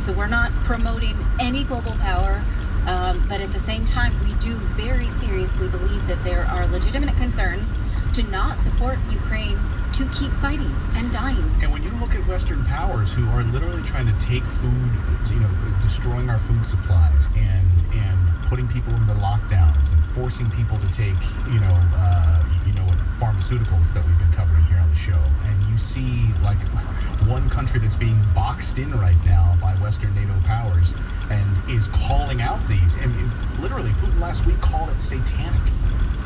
So we're not promoting any global power, but at the same time, we do very seriously believe that there are legitimate concerns to not support Ukraine to keep fighting and dying. And when you look at Western powers who are literally trying to take food, destroying our food supplies and putting people into lockdowns and forcing people to take, pharmaceuticals that we've been covering here on the show, and you see like one country that's being boxed in right now by Western NATO powers and is calling out these, and literally Putin last week called it satanic.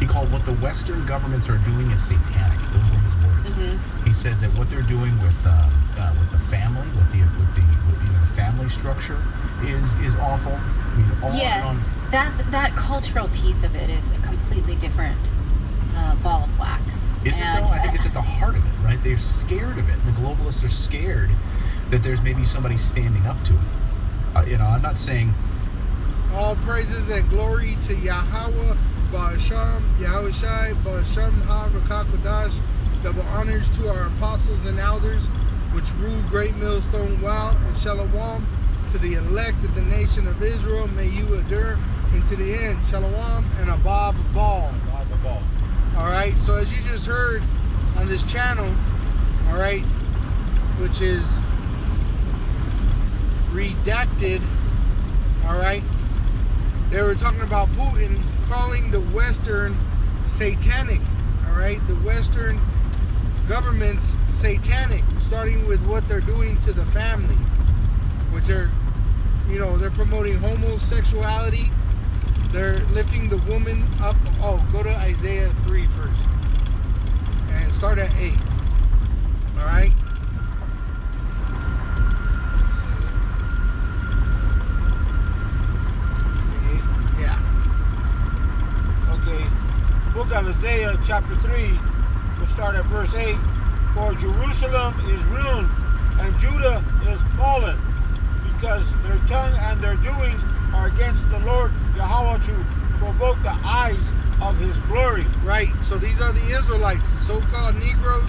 He called what the Western governments are doing is satanic. Those were his words. Mm-hmm. He said that what they're doing with the family, with the family structure is awful. I mean, yes, that cultural piece of it is a completely different ball of wax. Is it though? I think it's at the heart of it, right? They're scared of it. The globalists are scared that there's maybe somebody standing up to it. I'm not saying all praises and glory to Yahweh, Ba'asham, Yahushai, Ba'asham, Ha-Rakakodash. Double honors to our apostles and elders, which rule Great Millstone Well and Shalom to the elect of the nation of Israel. May you endure into the end. Shalom and Abba Ball. All right, so as you just heard on this channel, all right, which is redacted, all right, they were talking about Putin calling the Western satanic, all right, the Western governments satanic, starting with what they're doing to the family, which are, they're promoting homosexuality. They're lifting the woman up. Oh, go to Isaiah 3 first. And start at 8. Alright? Yeah. Okay. Book of Isaiah chapter 3. We'll start at verse 8. For Jerusalem is ruined and Judah is fallen, because their tongue and their doings are against the Lord Yahweh to provoke the eyes of his glory. Right, so these are the Israelites, the so-called Negroes,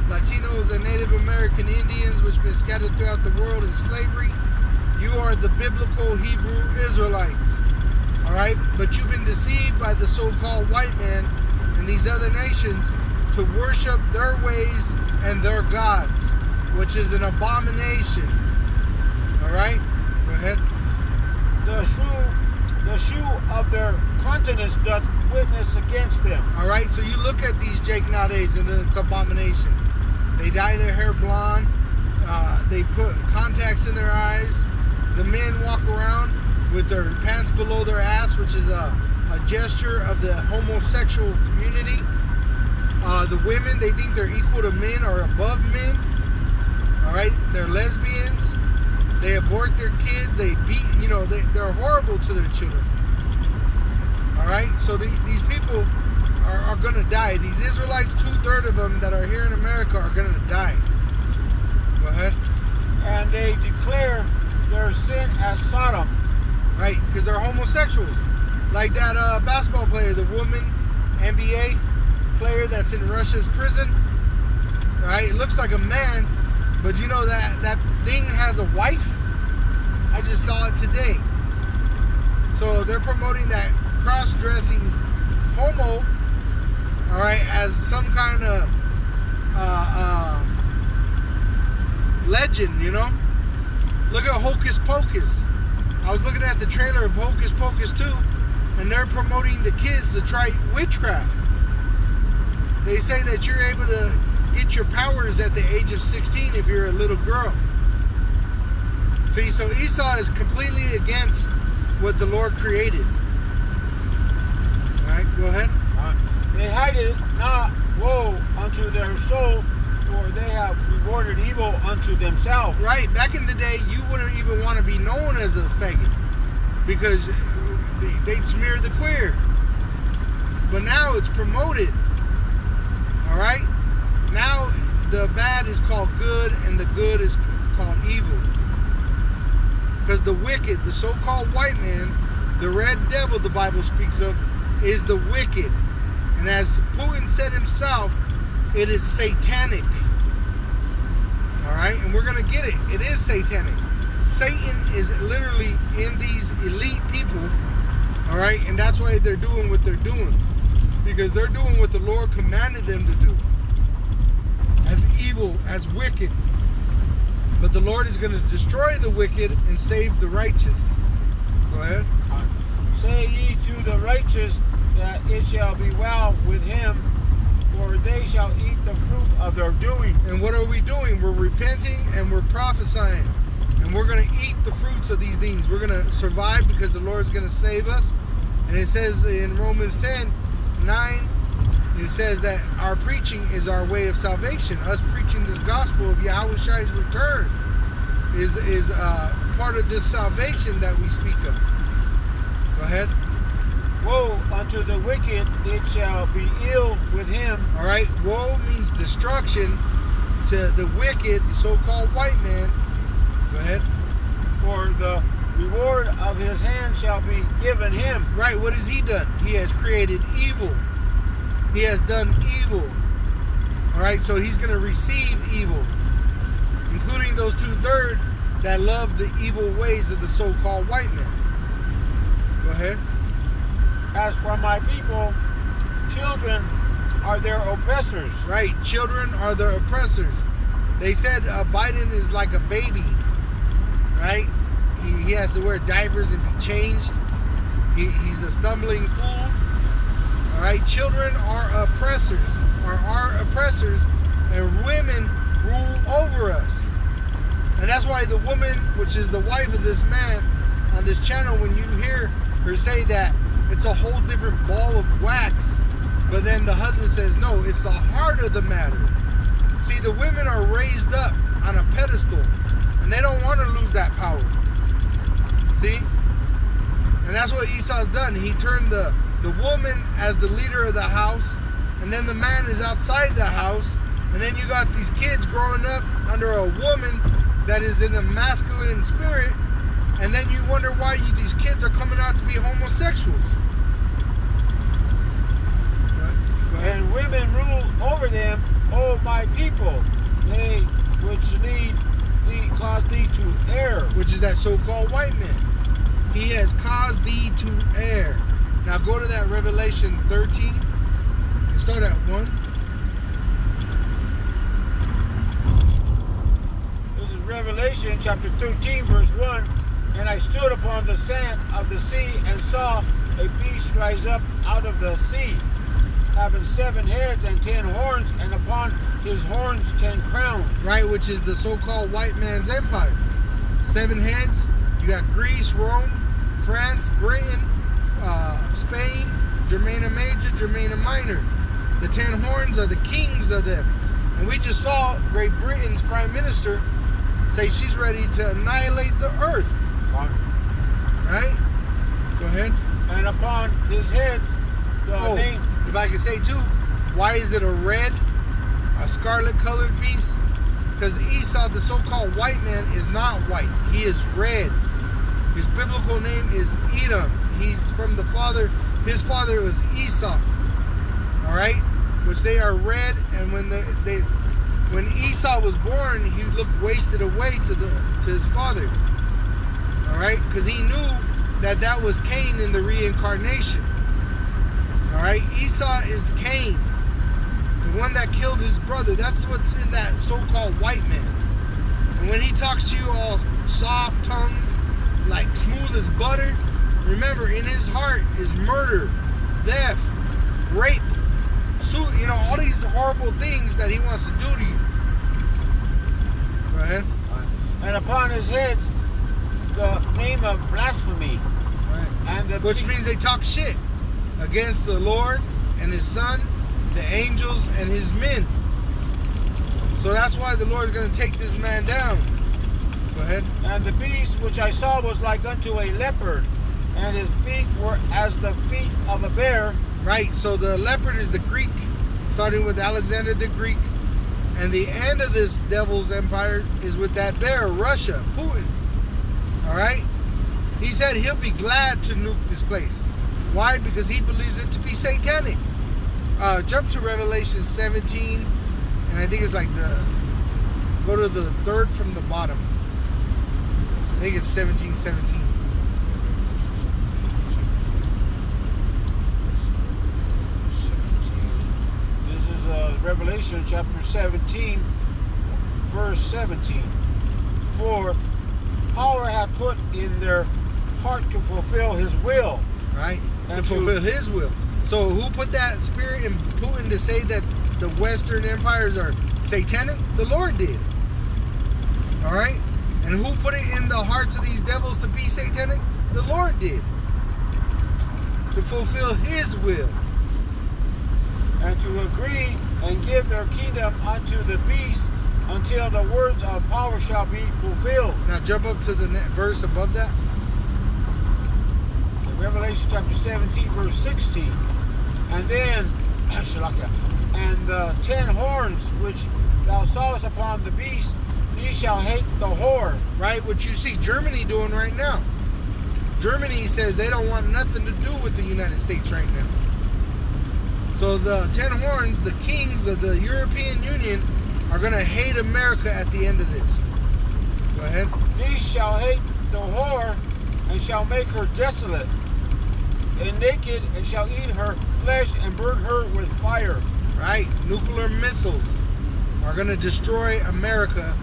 Latinos, and Native American Indians, which have been scattered throughout the world in slavery. You are the biblical Hebrew Israelites. All right, but you've been deceived by the so-called white man and these other nations to worship their ways and their gods, which is an abomination. All right, go ahead. The shoe of their countenance doth witness against them. All right, so you look at these Jake nowadays, and it's abomination. They dye their hair blonde. They put contacts in their eyes. The men walk around with their pants below their ass, which is a gesture of the homosexual community. The women, they think they're equal to men or above men. All right, they're lesbians. They abort their kids. They beat, they're horrible to their children. All right, so these people are going to die. These Israelites, 2/3 of them that are here in America are going to die. Go ahead. And they declare their sin as Sodom. Right, because they're homosexuals. Like that basketball player, the woman NBA player that's in Russia's prison. Right, it looks like a man, but you know that thing has a wife? I just saw it today. So they're promoting that cross-dressing homo, all right, as some kind of legend, Look at Hocus Pocus. I was looking at the trailer of Hocus Pocus 2, and they're promoting the kids to try witchcraft. They say that you're able to get your powers at the age of 16 if you're a little girl. See, so Esau is completely against what the Lord created. All right, go ahead. They hide it not woe unto their soul, for they have rewarded evil unto themselves. Right, back in the day, you wouldn't even want to be known as a faggot because they'd smear the queer. But now it's promoted. All right? Now the bad is called good and the good is called evil. Because the wicked, the so-called white man, the red devil the Bible speaks of, is the wicked. And as Putin said himself, it is satanic. All right? And we're going to get it. It is satanic. Satan is literally in these elite people, all right? And that's why they're doing what they're doing, because they're doing what the Lord commanded them to do, as evil, as wicked. But the Lord is going to destroy the wicked and save the righteous. Go ahead. Say ye to the righteous that it shall be well with him, for they shall eat the fruit of their doing. And what are we doing? We're repenting and we're prophesying. And we're going to eat the fruits of these things. We're going to survive because the Lord is going to save us. And it says in Romans 10:9, it says that our preaching is our way of salvation. Us preaching this gospel of Yahweh Shai's return is part of this salvation that we speak of. Go ahead. Woe unto the wicked, it shall be ill with him. All right. Woe means destruction to the wicked, the so-called white man. Go ahead. For the reward of his hand shall be given him. Right. What has he done? He has created evil. He has done evil. All right. So he's going to receive evil, including those 2/3 that love the evil ways of the so-called white man. Go ahead. As for my people, children are their oppressors. Right. Children are their oppressors. They said Biden is like a baby. Right. He has to wear diapers and be changed. He's a stumbling fool. All right. Children are oppressors. Are our oppressors, and women rule over us. And that's why the woman, which is the wife of this man on this channel, when you hear her say that it's a whole different ball of wax, but then the husband says, no, it's the heart of the matter. See, the women are raised up on a pedestal, and they don't want to lose that power. See? And that's what Esau's done. He turned the woman as the leader of the house, and then the man is outside the house, and then you got these kids growing up under a woman that is in a masculine spirit, and then you wonder why these kids are coming out to be homosexuals. And women rule over them, O my people, they which lead thee, cause thee to err. Which is that so-called white man. He has caused thee to err. Now go to that Revelation 13 and start at 1. This is Revelation chapter 13, verse 1. And I stood upon the sand of the sea and saw a beast rise up out of the sea, having 7 heads and 10 horns, and upon his horns 10 crowns. Right, which is the so-called white man's empire. 7 heads. You got Greece, Rome, France, Britain, Spain, Germania Major, Germania Minor. The 10 horns are the kings of them. And we just saw Great Britain's prime minister say she's ready to annihilate the earth. Right? Go ahead. And upon his heads the name. If I could say too, why is it a scarlet colored beast? Because Esau, the so-called white man, is not white. He is red. His biblical name is Edom. He's from the father. His father was Esau. All right, which they are red. And when Esau was born, he looked wasted away to his father. All right, because he knew that was Cain in the reincarnation. All right, Esau is Cain, the one that killed his brother. That's what's in that so-called white man. And when he talks to you all soft-tongued, like smooth as butter, remember, in his heart is murder, theft, rape, all these horrible things that he wants to do to you. Go ahead. And upon his heads the name of blasphemy. Right. And which means they talk shit against the Lord and his son, the angels and his men. So that's why the Lord is going to take this man down. Go ahead. And the beast which I saw was like unto a leopard, and his feet were as the feet of a bear. Right, so the leopard is the Greek, starting with Alexander the Greek. And the end of this devil's empire is with that bear, Russia, Putin. All right? He said he'll be glad to nuke this place. Why? Because he believes it to be satanic. Jump to Revelation 17, and I think it's like go to the 3rd from the bottom. I think it's 17:17. This is Revelation chapter 17, verse 17. For power hath put in their heart to fulfill his will. Right? And to fulfill his will. So who put that spirit in Putin to say that the Western empires are satanic? The Lord did. All right? And who put it in the hearts of these devils to be satanic? The Lord did. To fulfill his will. And to agree and give their kingdom unto the beast until the words of power shall be fulfilled. Now jump up to the verse above that. Revelation chapter 17, verse 16. And then, and the 10 horns which thou sawest upon the beast, these shall hate the whore. Right? What you see Germany doing right now. Germany says they don't want nothing to do with the United States right now. So the 10 horns, the kings of the European Union, are going to hate America at the end of this. Go ahead. These shall hate the whore, and shall make her desolate, and naked, and shall eat her flesh, and burn her with fire. Right? Nuclear missiles are going to destroy America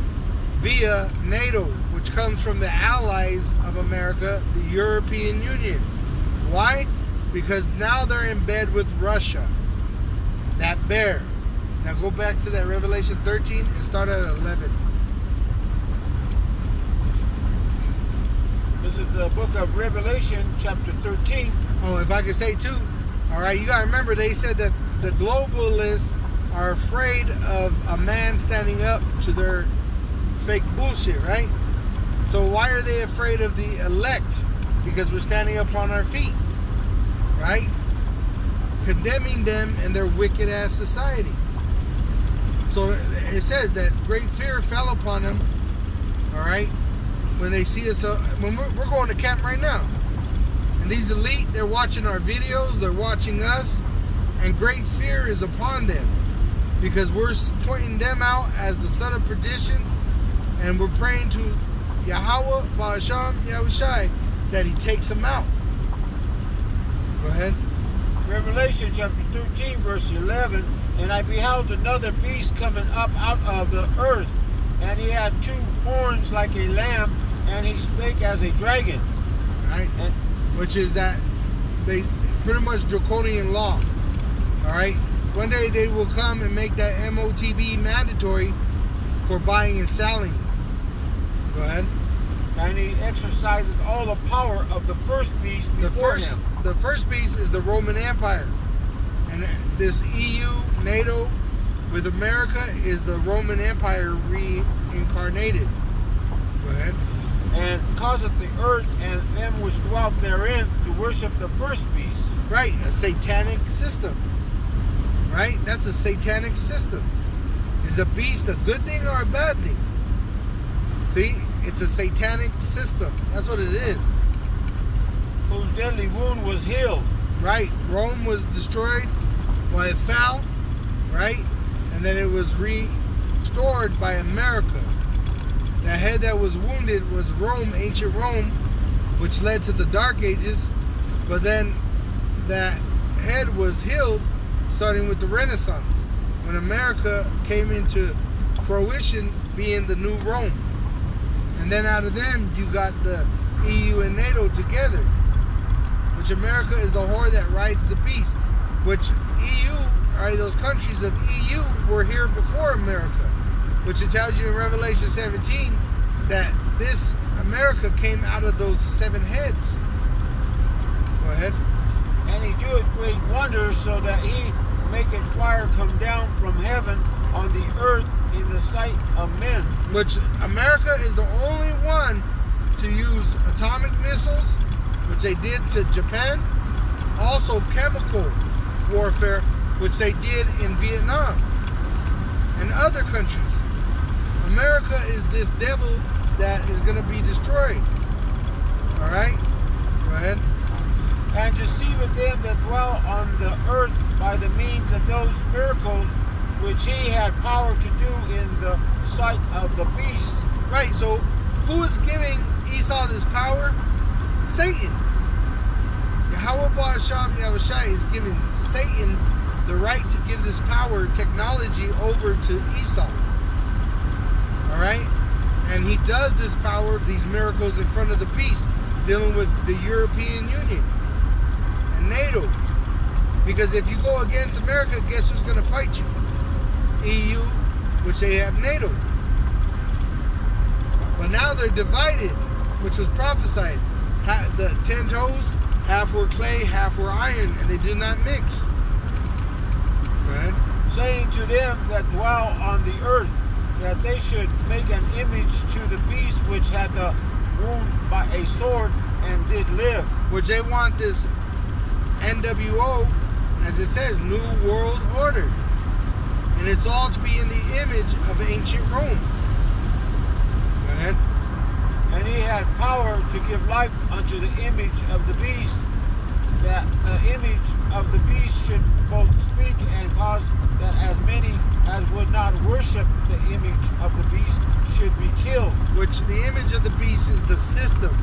via NATO, which comes from the allies of America, the European Union. Why? Because now they're in bed with Russia. That bear. Now go back to that Revelation 13 and start at 11. This is the book of Revelation, chapter 13. Oh, if I could say too, all right, you got to remember they said that the globalists are afraid of a man standing up to their fake bullshit, right? So why are they afraid of the elect? Because we're standing up on our feet, right? Condemning them and their wicked ass society. So it says that great fear fell upon them, all right, when they see us, when we're going to camp right now. And these elite, they're watching our videos, they're watching us, and great fear is upon them because we're pointing them out as the son of perdition, and we're praying to Yahweh, Ba'asham, Yahushai, that he takes them out. Go ahead. Revelation chapter 13, verse 11. And I beheld another beast coming up out of the earth, and he had 2 horns like a lamb, and he spake as a dragon. Right? And, which is that they pretty much draconian law. All right? One day they will come and make that MOTB mandatory for buying and selling. Go ahead. And he exercises all the power of the first beast before him. The first beast is the Roman Empire. And this EU, NATO, with America is the Roman Empire reincarnated. Go ahead. And causeth the earth and them which dwelt therein to worship the first beast. Right, a satanic system. Right? That's a satanic system. Is a beast a good thing or a bad thing? See? It's a satanic system. That's what it is. Whose deadly wound was healed. Right. Rome was destroyed while it fell. Right? And then it was restored by America. The head that was wounded was Rome, ancient Rome, which led to the Dark Ages. But then that head was healed starting with the Renaissance, when America came into fruition being the new Rome. And then out of them, you got the EU and NATO together, which America is the whore that rides the beast, which EU, or those countries of EU, were here before America, which it tells you in Revelation 17 that this America came out of those 7 heads. Go ahead. And he doeth great wonders, so that he maketh fire come down from heaven on the earth in the sight of men. Which America is the only one to use atomic missiles, which they did to Japan. Also chemical warfare, which they did in Vietnam and other countries. America is this devil that is going to be destroyed. All right? Go ahead. And deceiveth them that dwell on the earth by the means of those miracles which he had power to do in the sight of the beast. Right, so Who is giving Esau this power? Satan. Yahweh Ba'asham Yahushai is giving Satan the right to give this power, technology over to Esau. Alright? And he does this power, these miracles in front of the beast, dealing with the European Union and NATO. Because if you go against America, guess who's going to fight you? EU, which they have NATO. But now they're divided, which was prophesied. The 10 toes, half were clay, half were iron, and they do not mix. Go ahead. Saying to them that dwell on the earth, that they should make an image to the beast which had the wound by a sword and did live. Which they want this NWO, as it says, New World Order. And it's all to be in the image of ancient Rome. Go ahead. And he had power to give life unto the image of the beast, that the image of the beast should both speak and cause that as many as would not worship the image of the beast should be killed. Which the image of the beast is the system,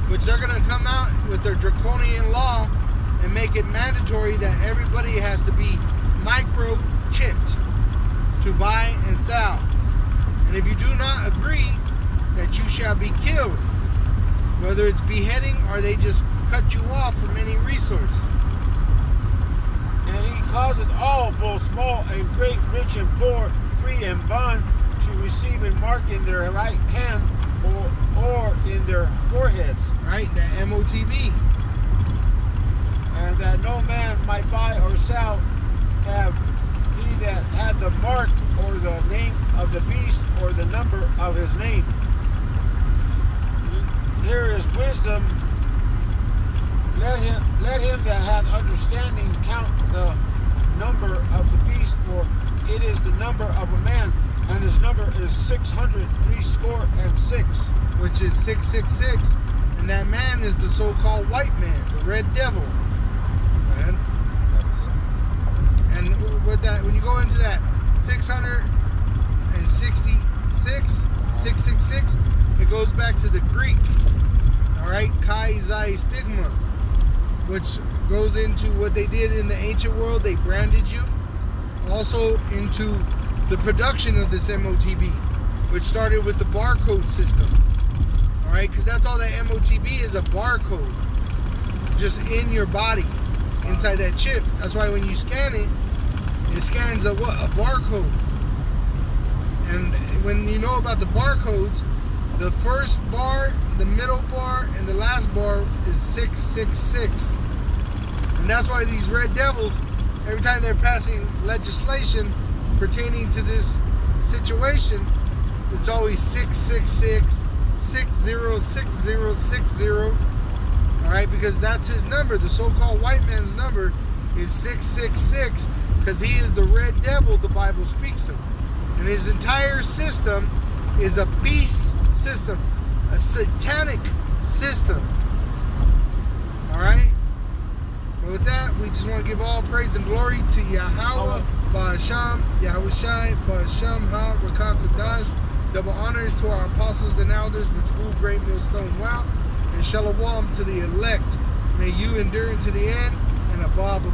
which they're going to come out with their draconian law and make it mandatory that everybody has to be microchipped to buy and sell. And if you do not agree, that you shall be killed, whether it's beheading or they just cut you off from any resource. And he causeth all, both small and great, rich and poor, free and bond, to receive a mark in their right hand or in their foreheads. Right, the MOTB. And that no man might buy or sell, have he that had the mark or the name of the beast or the number of his name. Here is wisdom. Let him that hath understanding count the number of the beast, for it is the number of a man, and his number is 666, which is 666, and that man is the so-called white man, the red devil. And with that, when you go into that 666, it goes back to the Greek. All right, Kai Zai Stigma, which goes into what they did in the ancient world. They branded you. Also into the production of this MOTB, which started with the barcode system. All right, because that's all that MOTB is, a barcode, just in your body, inside that chip. That's why when you scan it, it scans a what? A barcode. And when you know about the barcodes, the first bar, the middle bar, and the last bar is 666. And that's why these red devils, every time they're passing legislation pertaining to this situation, it's always 666, 606060. All right, because that's his number. The so-called white man's number is 666, because he is the red devil the Bible speaks of. And his entire system is a beast system, a satanic system. All right? But with that, we just want to give all praise and glory to Yahweh, Ba'asham, Yahushai, Ba'asham, Ha, Rakakadash. Double honors to our apostles and elders, which rule Great Millstone well. And Shalom to the elect. May you endure into the end, and Abba Abba.